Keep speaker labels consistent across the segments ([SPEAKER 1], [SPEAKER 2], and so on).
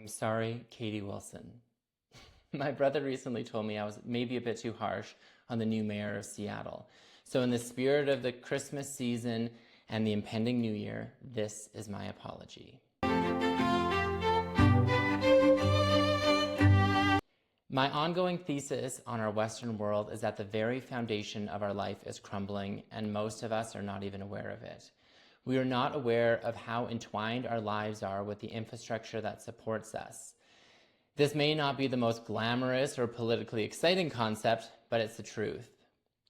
[SPEAKER 1] sorry, Katie Wilson. My brother recently told me I was maybe a bit too harsh on the new mayor of Seattle. So in the spirit of the Christmas season and the impending new year, this is my apology. My ongoing thesis on our Western world is that the very foundation of our life is crumbling, and most of us are not even aware of it. We are not aware of how entwined our lives are with the infrastructure that supports us. This may not be the most glamorous or politically exciting concept, but it's the truth.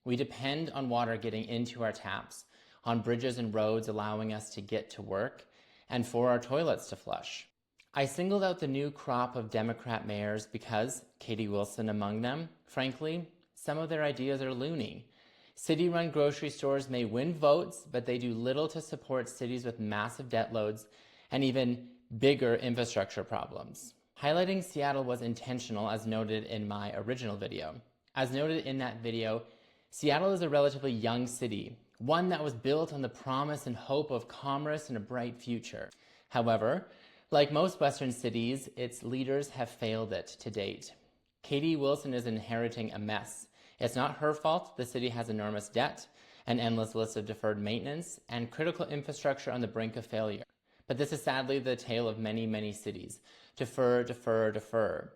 [SPEAKER 1] We depend on water getting into our taps, on bridges and roads allowing us to get to work, and for our toilets to flush. I singled out the new crop of Democrat mayors because, Katie Wilson among them, frankly, some of their ideas are loony. City-run grocery stores may win votes, but they do little to support cities with massive debt loads and even bigger infrastructure problems. Highlighting Seattle was intentional, as noted in my original video. As noted in that video, Seattle is a relatively young city, one that was built on the promise and hope of commerce and a bright future. However, like most Western cities, its leaders have failed it to date. Katie Wilson is inheriting a mess. It's not her fault. The city has enormous debt, an endless list of deferred maintenance, and critical infrastructure on the brink of failure. But this is sadly the tale of many, many cities. Defer, defer, defer.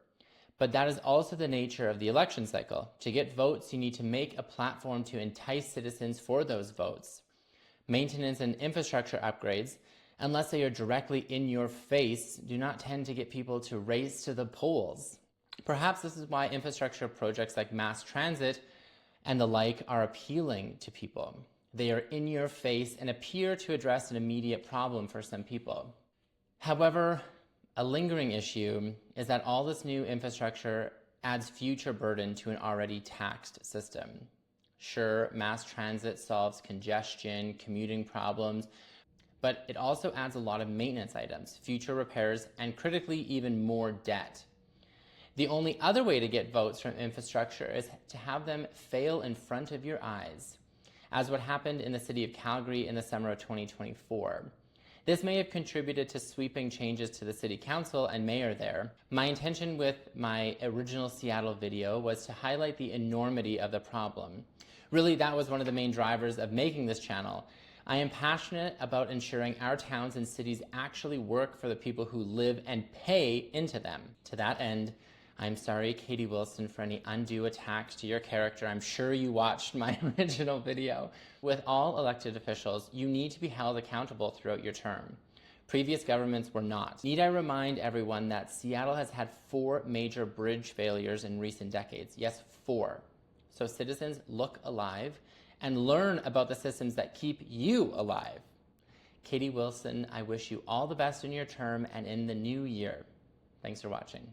[SPEAKER 1] But that is also the nature of the election cycle. To get votes, you need to make a platform to entice citizens for those votes. Maintenance and infrastructure upgrades, unless they are directly in your face, do not tend to get people to race to the polls. Perhaps this is why infrastructure projects like mass transit and the like are appealing to people. They are in your face and appear to address an immediate problem for some people. However, a lingering issue is that all this new infrastructure adds future burden to an already taxed system. Sure, mass transit solves congestion, commuting problems, but it also adds a lot of maintenance items, future repairs, and critically, even more debt. The only other way to get votes from infrastructure is to have them fail in front of your eyes, as what happened in the city of Calgary in the summer of 2024. This may have contributed to sweeping changes to the city council and mayor there. My intention with my original Seattle video was to highlight the enormity of the problem. Really, that was one of the main drivers of making this channel. I am passionate about ensuring our towns and cities actually work for the people who live and pay into them. To that end, I'm sorry, Katie Wilson, for any undue attacks to your character. I'm sure you watched my original video. With all elected officials, you need to be held accountable throughout your term. Previous governments were not. Need I remind everyone that Seattle has had 4 major bridge failures in recent decades? Yes, 4. So citizens, look alive and learn about the systems that keep you alive. Katie Wilson, I wish you all the best in your term and in the new year. Thanks for watching.